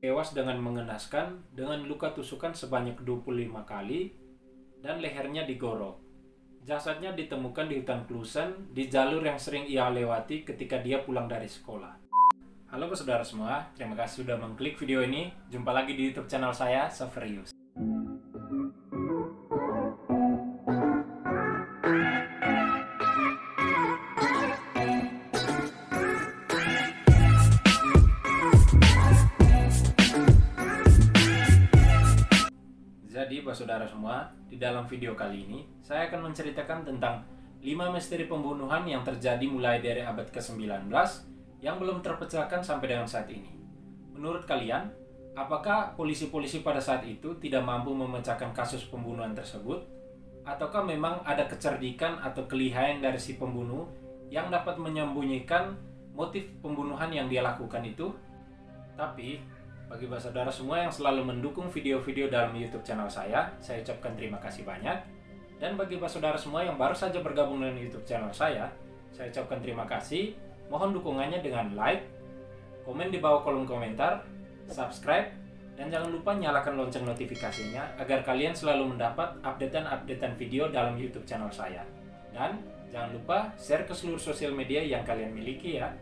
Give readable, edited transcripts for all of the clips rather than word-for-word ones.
tewas dengan mengenaskan dengan luka tusukan sebanyak 25 kali dan lehernya digorok. Jasadnya ditemukan di hutan Klusen di jalur yang sering ia lewati ketika dia pulang dari sekolah. Halo saudara semua, terima kasih sudah mengklik video ini. Jumpa lagi di YouTube channel saya, Saverius. Jadi, saudara semua, di dalam video kali ini, saya akan menceritakan tentang 5 misteri pembunuhan yang terjadi mulai dari abad ke-19 yang belum terpecahkan sampai dengan saat ini. Menurut kalian, apakah polisi-polisi pada saat itu tidak mampu memecahkan kasus pembunuhan tersebut? Ataukah memang ada kecerdikan atau kelihayan dari si pembunuh yang dapat menyembunyikan motif pembunuhan yang dia lakukan itu? Tapi bagi saudara semua yang selalu mendukung video-video dalam YouTube channel saya ucapkan terima kasih banyak. Dan bagi saudara semua yang baru saja bergabung dengan YouTube channel saya ucapkan terima kasih. Mohon dukungannya dengan like, komen di bawah kolom komentar, subscribe, dan jangan lupa nyalakan lonceng notifikasinya agar kalian selalu mendapat updatean video dalam YouTube channel saya. Dan jangan lupa share ke seluruh sosial media yang kalian miliki ya.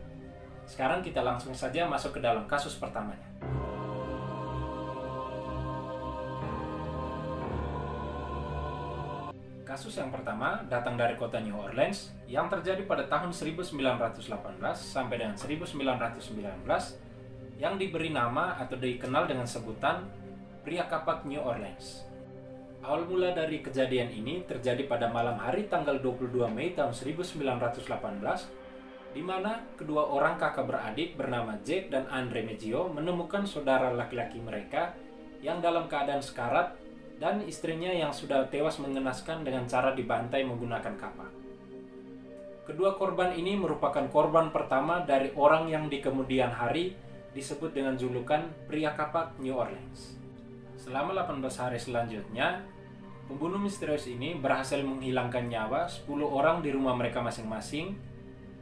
Sekarang kita langsung saja masuk ke dalam kasus pertamanya. Kasus yang pertama datang dari kota New Orleans yang terjadi pada tahun 1918 sampai dengan 1919 yang diberi nama atau dikenal dengan sebutan pria kapak New Orleans. Awal mula dari kejadian ini terjadi pada malam hari tanggal 22 Mei tahun 1918 di mana kedua orang kakak beradik bernama Jack dan Andre Meggio menemukan saudara laki-laki mereka yang dalam keadaan sekarat dan istrinya yang sudah tewas mengenaskan dengan cara dibantai menggunakan kapak. Kedua korban ini merupakan korban pertama dari orang yang di kemudian hari disebut dengan julukan pria kapak New Orleans. Selama 18 hari selanjutnya, pembunuh misterius ini berhasil menghilangkan nyawa 10 orang di rumah mereka masing-masing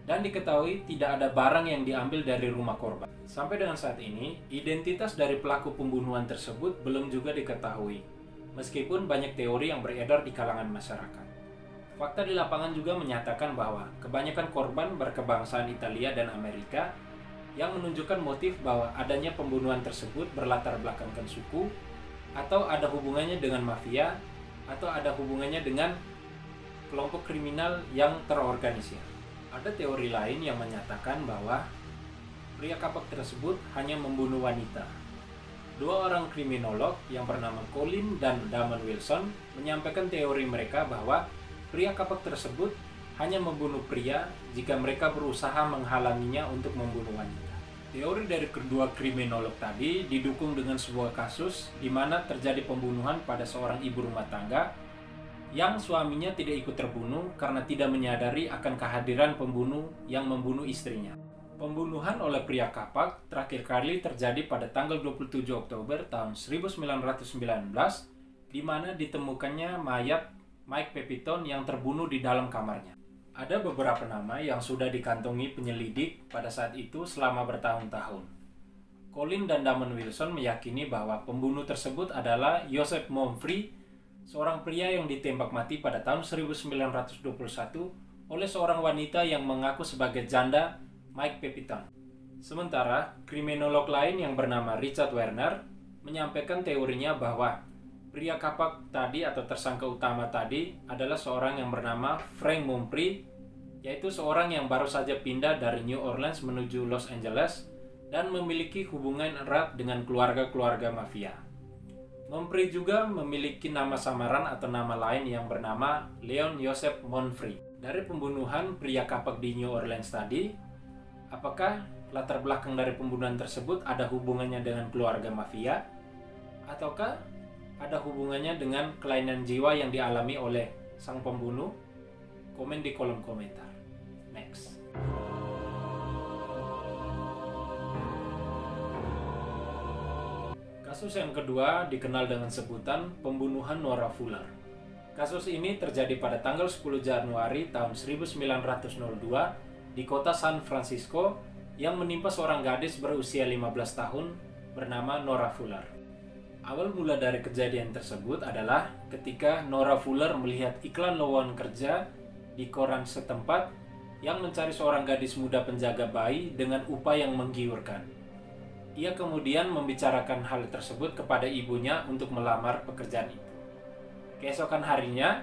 dan diketahui tidak ada barang yang diambil dari rumah korban. Sampai dengan saat ini, identitas dari pelaku pembunuhan tersebut belum juga diketahui. Meskipun banyak teori yang beredar di kalangan masyarakat. Fakta di lapangan juga menyatakan bahwa kebanyakan korban berkebangsaan Italia dan Amerika yang menunjukkan motif bahwa adanya pembunuhan tersebut berlatar belakangkan suku atau ada hubungannya dengan mafia atau ada hubungannya dengan kelompok kriminal yang terorganisir. Ada teori lain yang menyatakan bahwa pria kapak tersebut hanya membunuh wanita. Dua orang kriminolog yang bernama Colin dan Damon Wilson menyampaikan teori mereka bahwa pria kapak tersebut hanya membunuh pria jika mereka berusaha menghalanginya untuk membunuh wanita. Teori dari kedua kriminolog tadi didukung dengan sebuah kasus di mana terjadi pembunuhan pada seorang ibu rumah tangga yang suaminya tidak ikut terbunuh karena tidak menyadari akan kehadiran pembunuh yang membunuh istrinya. Pembunuhan oleh pria kapak terakhir kali terjadi pada tanggal 27 Oktober tahun 1919 di mana ditemukannya mayat Mike Pepitone yang terbunuh di dalam kamarnya. Ada beberapa nama yang sudah dikantongi penyelidik pada saat itu selama bertahun-tahun. Colin dan Damon Wilson meyakini bahwa pembunuh tersebut adalah Joseph Montfrey, seorang pria yang ditembak mati pada tahun 1921 oleh seorang wanita yang mengaku sebagai janda Mike Pepitone. Sementara, kriminolog lain yang bernama Richard Werner menyampaikan teorinya bahwa pria kapak tadi atau tersangka utama tadi adalah seorang yang bernama Frank Montfrey, yaitu seorang yang baru saja pindah dari New Orleans menuju Los Angeles dan memiliki hubungan erat dengan keluarga-keluarga mafia. Montfrey juga memiliki nama samaran atau nama lain yang bernama Leon Joseph Montfrey. Dari pembunuhan pria kapak di New Orleans tadi, apakah latar belakang dari pembunuhan tersebut ada hubungannya dengan keluarga mafia? Ataukah ada hubungannya dengan kelainan jiwa yang dialami oleh sang pembunuh? Komen di kolom komentar. Next. Kasus yang kedua dikenal dengan sebutan pembunuhan Nora Fuller. Kasus ini terjadi pada tanggal 10 Januari tahun 1902 di kota San Francisco yang menimpa seorang gadis berusia 15 tahun bernama Nora Fuller. Awal mula dari kejadian tersebut adalah ketika Nora Fuller melihat iklan lowongan kerja di koran setempat yang mencari seorang gadis muda penjaga bayi dengan upah yang menggiurkan. Ia kemudian membicarakan hal tersebut kepada ibunya untuk melamar pekerjaan itu. Keesokan harinya,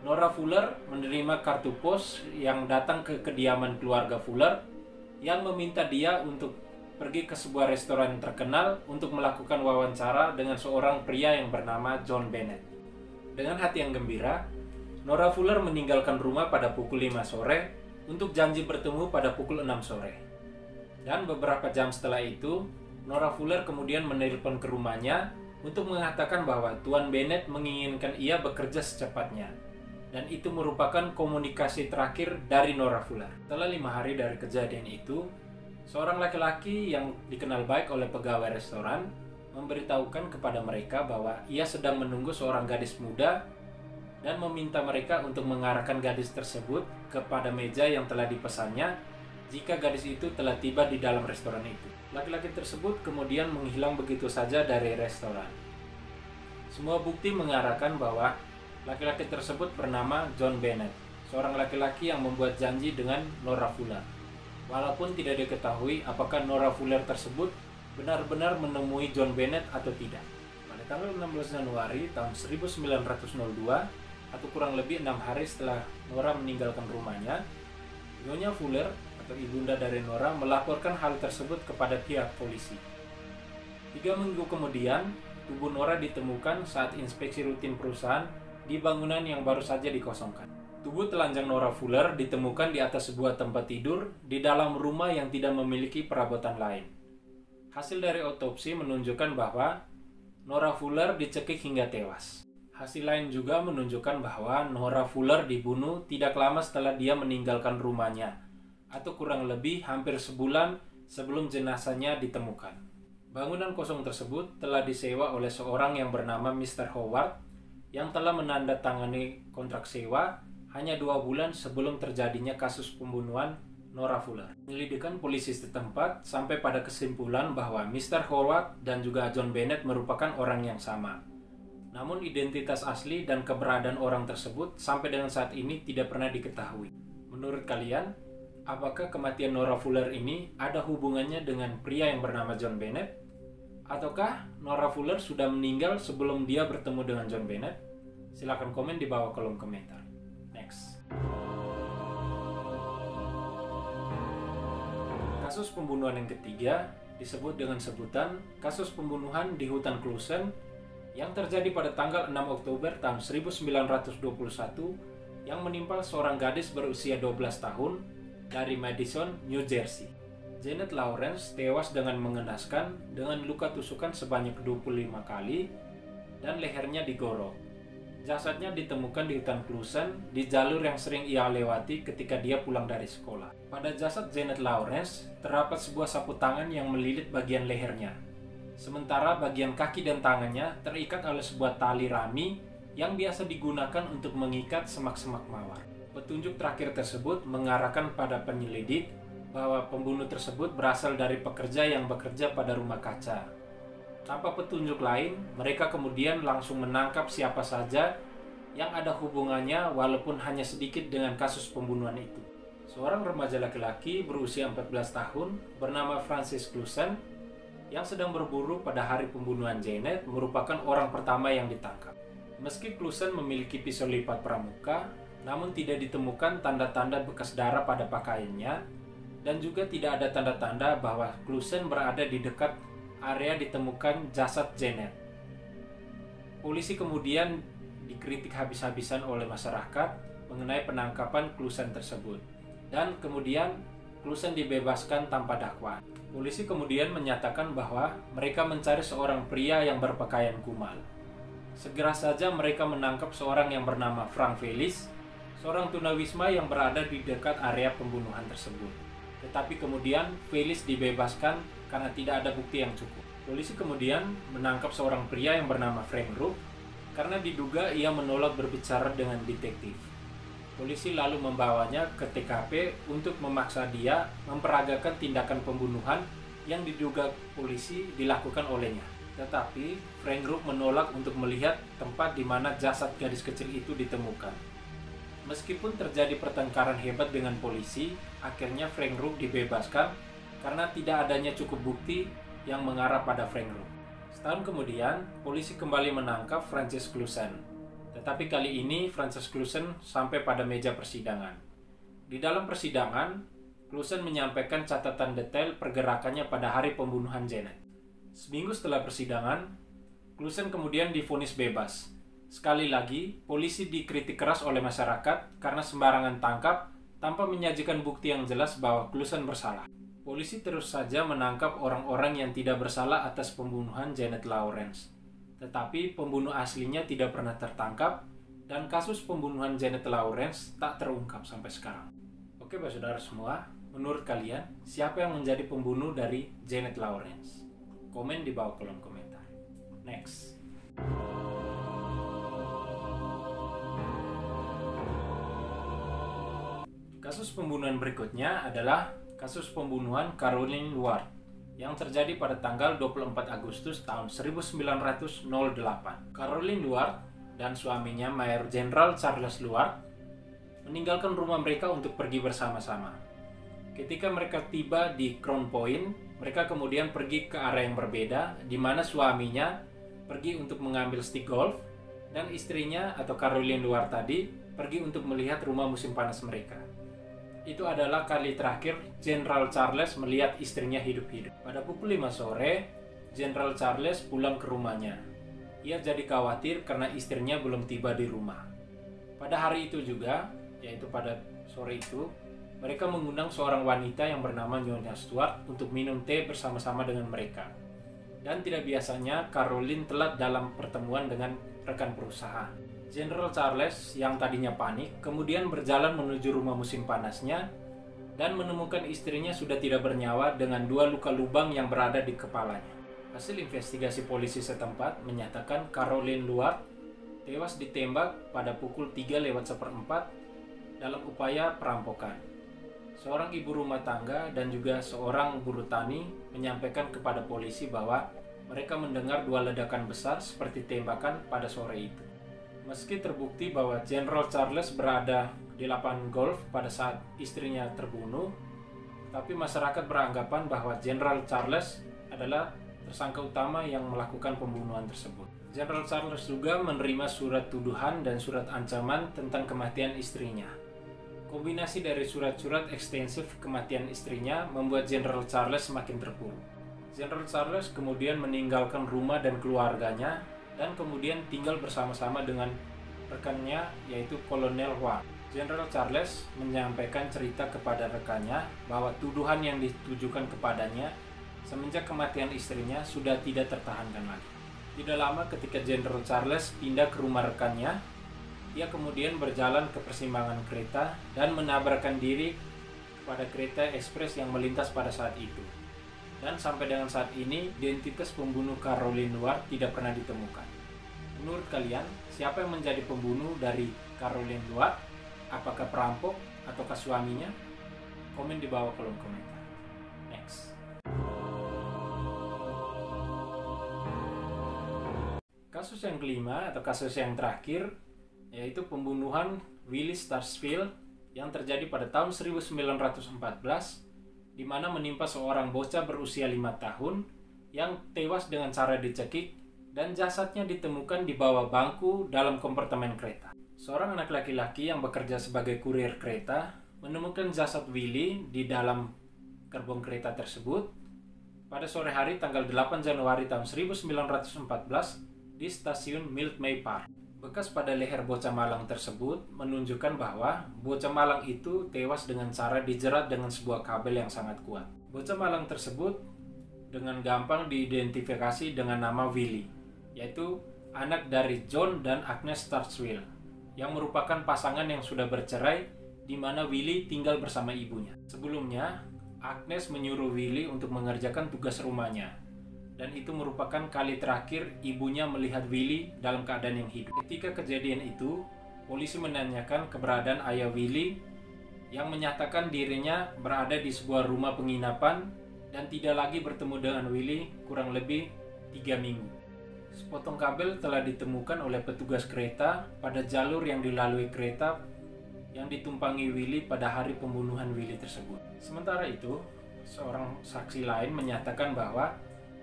Nora Fuller menerima kartu pos yang datang ke kediaman keluarga Fuller yang meminta dia untuk pergi ke sebuah restoran terkenal untuk melakukan wawancara dengan seorang pria yang bernama John Bennett. Dengan hati yang gembira, Nora Fuller meninggalkan rumah pada pukul 5 sore untuk janji bertemu pada pukul 6 sore. Dan beberapa jam setelah itu, Nora Fuller kemudian menelpon ke rumahnya untuk mengatakan bahwa Tuan Bennett menginginkan ia bekerja secepatnya. Dan itu merupakan komunikasi terakhir dari Nora Fuller. Setelah 5 hari dari kejadian itu, seorang laki-laki yang dikenal baik oleh pegawai restoran memberitahukan kepada mereka bahwa ia sedang menunggu seorang gadis muda dan meminta mereka untuk mengarahkan gadis tersebut kepada meja yang telah dipesannya jika gadis itu telah tiba di dalam restoran itu. Laki-laki tersebut kemudian menghilang begitu saja dari restoran. Semua bukti mengarahkan bahwa laki-laki tersebut bernama John Bennett, seorang laki-laki yang membuat janji dengan Nora Fuller. Walaupun tidak diketahui apakah Nora Fuller tersebut benar-benar menemui John Bennett atau tidak. Pada tanggal 16 Januari tahun 1902, atau kurang lebih 6 hari setelah Nora meninggalkan rumahnya, Nyonya Fuller atau ibunda dari Nora melaporkan hal tersebut kepada pihak polisi. 3 minggu kemudian, tubuh Nora ditemukan saat inspeksi rutin perusahaan di bangunan yang baru saja dikosongkan. Tubuh telanjang Nora Fuller ditemukan di atas sebuah tempat tidur di dalam rumah yang tidak memiliki perabotan lain. Hasil dari otopsi menunjukkan bahwa Nora Fuller dicekik hingga tewas. Hasil lain juga menunjukkan bahwa Nora Fuller dibunuh tidak lama setelah dia meninggalkan rumahnya, atau kurang lebih hampir sebulan sebelum jenazahnya ditemukan. Bangunan kosong tersebut telah disewa oleh seorang yang bernama Mr. Howard yang telah menandatangani kontrak sewa hanya 2 bulan sebelum terjadinya kasus pembunuhan Nora Fuller. Penyelidikan polisi setempat sampai pada kesimpulan bahwa Mr. Howard dan juga John Bennett merupakan orang yang sama. Namun identitas asli dan keberadaan orang tersebut sampai dengan saat ini tidak pernah diketahui. Menurut kalian, apakah kematian Nora Fuller ini ada hubungannya dengan pria yang bernama John Bennett? Ataukah Nora Fuller sudah meninggal sebelum dia bertemu dengan John Bennett? Silahkan komen di bawah kolom komentar. Next. Kasus pembunuhan yang ketiga disebut dengan sebutan kasus pembunuhan di hutan Clusen yang terjadi pada tanggal 6 Oktober tahun 1921 yang menimpa seorang gadis berusia 12 tahun dari Madison, New Jersey. Janet Lawrence tewas dengan mengenaskan dengan luka tusukan sebanyak 25 kali dan lehernya digorok. Jasadnya ditemukan di hutan Clusen di jalur yang sering ia lewati ketika dia pulang dari sekolah. Pada jasad Janet Lawrence terdapat sebuah sapu tangan yang melilit bagian lehernya. Sementara bagian kaki dan tangannya terikat oleh sebuah tali rami yang biasa digunakan untuk mengikat semak-semak mawar. Petunjuk terakhir tersebut mengarahkan pada penyelidik bahwa pembunuh tersebut berasal dari pekerja yang bekerja pada rumah kaca. Tanpa petunjuk lain, mereka kemudian langsung menangkap siapa saja yang ada hubungannya walaupun hanya sedikit dengan kasus pembunuhan itu. Seorang remaja laki-laki berusia 14 tahun bernama Francis Clusen yang sedang berburu pada hari pembunuhan Janet merupakan orang pertama yang ditangkap. Meski Clusen memiliki pisau lipat pramuka, namun tidak ditemukan tanda-tanda bekas darah pada pakaiannya dan juga tidak ada tanda-tanda bahwa Clusen berada di dekat area ditemukan jasad Janet. Polisi kemudian dikritik habis-habisan oleh masyarakat mengenai penangkapan Clusen tersebut, dan kemudian Clusen dibebaskan tanpa dakwaan. Polisi kemudian menyatakan bahwa mereka mencari seorang pria yang berpakaian kumal. Segera saja mereka menangkap seorang yang bernama Frank Felix, seorang tunawisma yang berada di dekat area pembunuhan tersebut. Tetapi kemudian Felix dibebaskan karena tidak ada bukti yang cukup. Polisi kemudian menangkap seorang pria yang bernama Frank Rook karena diduga ia menolak berbicara dengan detektif. Polisi lalu membawanya ke TKP untuk memaksa dia memperagakan tindakan pembunuhan yang diduga polisi dilakukan olehnya. Tetapi Frank Rook menolak untuk melihat tempat di mana jasad gadis kecil itu ditemukan. Meskipun terjadi pertengkaran hebat dengan polisi, akhirnya Frank Rook dibebaskan karena tidak adanya cukup bukti yang mengarah pada Frank Rook. Setahun kemudian, polisi kembali menangkap Francis Clusen. Tetapi kali ini Francis Clusen sampai pada meja persidangan. Di dalam persidangan, Clusen menyampaikan catatan detail pergerakannya pada hari pembunuhan Janet. Seminggu setelah persidangan, Clusen kemudian divonis bebas. Sekali lagi, polisi dikritik keras oleh masyarakat karena sembarangan tangkap tanpa menyajikan bukti yang jelas bahwa Clusen bersalah. Polisi terus saja menangkap orang-orang yang tidak bersalah atas pembunuhan Janet Lawrence. Tetapi pembunuh aslinya tidak pernah tertangkap dan kasus pembunuhan Janet Lawrence tak terungkap sampai sekarang. Oke, Bapak Saudara semua, menurut kalian siapa yang menjadi pembunuh dari Janet Lawrence? Komen di bawah kolom komentar. Next. Kasus pembunuhan berikutnya adalah kasus pembunuhan Caroline Ward yang terjadi pada tanggal 24 Agustus tahun 1908. Caroline Ward dan suaminya Mayor Jenderal Charles Ward meninggalkan rumah mereka untuk pergi bersama-sama. Ketika mereka tiba di Crown Point, mereka kemudian pergi ke arah yang berbeda, di mana suaminya pergi untuk mengambil stick golf dan istrinya atau Caroline Ward tadi pergi untuk melihat rumah musim panas mereka. Itu adalah kali terakhir Jenderal Charles melihat istrinya hidup-hidup. Pada pukul 5 sore, Jenderal Charles pulang ke rumahnya. Ia jadi khawatir karena istrinya belum tiba di rumah. Pada hari itu juga, yaitu pada sore itu, mereka mengundang seorang wanita yang bernama Nyonya Stuart untuk minum teh bersama-sama dengan mereka. Dan tidak biasanya, Caroline telat dalam pertemuan dengan rekan perusahaan. Jenderal Charles yang tadinya panik, kemudian berjalan menuju rumah musim panasnya dan menemukan istrinya sudah tidak bernyawa dengan 2 luka lubang yang berada di kepalanya. Hasil investigasi polisi setempat menyatakan Caroline Ward tewas ditembak pada pukul 3:04 dalam upaya perampokan. Seorang ibu rumah tangga dan juga seorang buruh tani menyampaikan kepada polisi bahwa mereka mendengar 2 ledakan besar seperti tembakan pada sore itu. Meski terbukti bahwa Jenderal Charles berada di lapangan golf pada saat istrinya terbunuh, tapi masyarakat beranggapan bahwa Jenderal Charles adalah tersangka utama yang melakukan pembunuhan tersebut. Jenderal Charles juga menerima surat tuduhan dan surat ancaman tentang kematian istrinya. Kombinasi dari surat-surat ekstensif kematian istrinya membuat Jenderal Charles semakin terpuruk. Jenderal Charles kemudian meninggalkan rumah dan keluarganya dan kemudian tinggal bersama-sama dengan rekannya yaitu Kolonel Ward. Jenderal Charles menyampaikan cerita kepada rekannya bahwa tuduhan yang ditujukan kepadanya semenjak kematian istrinya sudah tidak tertahankan lagi. Tidak lama ketika Jenderal Charles pindah ke rumah rekannya, ia kemudian berjalan ke persimpangan kereta dan menabrakan diri pada kereta ekspres yang melintas pada saat itu. Dan sampai dengan saat ini, identitas pembunuh Caroline Ward tidak pernah ditemukan. Menurut kalian, siapa yang menjadi pembunuh dari Caroline Ward? Apakah perampok ataukah suaminya? Komen di bawah kolom komentar. Next. Kasus yang kelima atau kasus yang terakhir yaitu pembunuhan Willie Starsfield yang terjadi pada tahun 1914 di mana menimpa seorang bocah berusia 5 tahun yang tewas dengan cara dicekik dan jasadnya ditemukan di bawah bangku dalam kompartemen kereta. Seorang anak laki-laki yang bekerja sebagai kurir kereta menemukan jasad Willie di dalam gerbong kereta tersebut pada sore hari tanggal 8 Januari tahun 1914 di stasiun Milk May Park. Bekas pada leher bocah malang tersebut menunjukkan bahwa bocah malang itu tewas dengan cara dijerat dengan sebuah kabel yang sangat kuat. Bocah malang tersebut dengan gampang diidentifikasi dengan nama Willie, yaitu anak dari John dan Agnes Starsfield, yang merupakan pasangan yang sudah bercerai di mana Willie tinggal bersama ibunya. Sebelumnya, Agnes menyuruh Willie untuk mengerjakan tugas rumahnya. Dan itu merupakan kali terakhir ibunya melihat Willie dalam keadaan yang hidup. Ketika kejadian itu, polisi menanyakan keberadaan ayah Willie yang menyatakan dirinya berada di sebuah rumah penginapan dan tidak lagi bertemu dengan Willy kurang lebih 3 minggu. Sepotong kabel telah ditemukan oleh petugas kereta pada jalur yang dilalui kereta yang ditumpangi Willy pada hari pembunuhan Willy tersebut. Sementara itu, seorang saksi lain menyatakan bahwa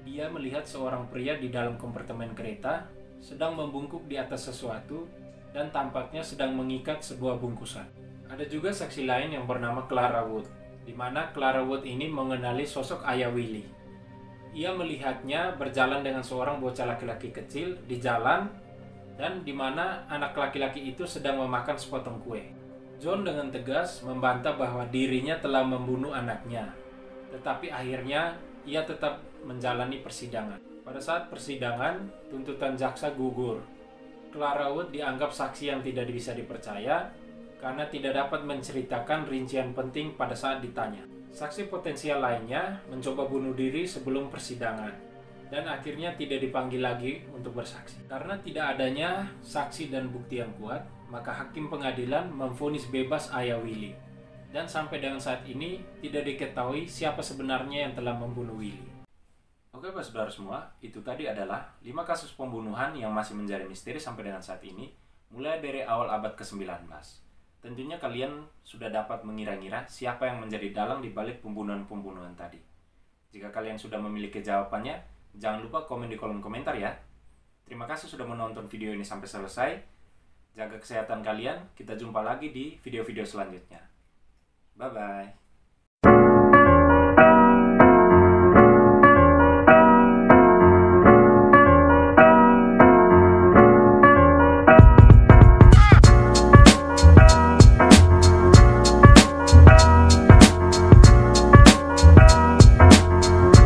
dia melihat seorang pria di dalam kompartemen kereta sedang membungkuk di atas sesuatu dan tampaknya sedang mengikat sebuah bungkusan. Ada juga saksi lain yang bernama Clara Wood, di mana Clara Wood ini mengenali sosok ayah Willy. Ia melihatnya berjalan dengan seorang bocah laki-laki kecil di jalan dan di mana anak laki-laki itu sedang memakan sepotong kue. John dengan tegas membantah bahwa dirinya telah membunuh anaknya, tetapi akhirnya ia tetap menjalani persidangan. Pada saat persidangan, tuntutan jaksa gugur. Clara Wood dianggap saksi yang tidak bisa dipercaya karena tidak dapat menceritakan rincian penting pada saat ditanya. Saksi potensial lainnya mencoba bunuh diri sebelum persidangan dan akhirnya tidak dipanggil lagi untuk bersaksi. Karena tidak adanya saksi dan bukti yang kuat, maka hakim pengadilan memvonis bebas ayah Willy. Dan sampai dengan saat ini tidak diketahui siapa sebenarnya yang telah membunuh Willy. Oke Pak Saudara semua, itu tadi adalah 5 kasus pembunuhan yang masih menjadi misteri sampai dengan saat ini, mulai dari awal abad ke-19. Tentunya kalian sudah dapat mengira-ngira siapa yang menjadi dalang di balik pembunuhan-pembunuhan tadi. Jika kalian sudah memiliki jawabannya, jangan lupa komen di kolom komentar ya. Terima kasih sudah menonton video ini sampai selesai. Jaga kesehatan kalian, kita jumpa lagi di video-video selanjutnya. Bye-bye.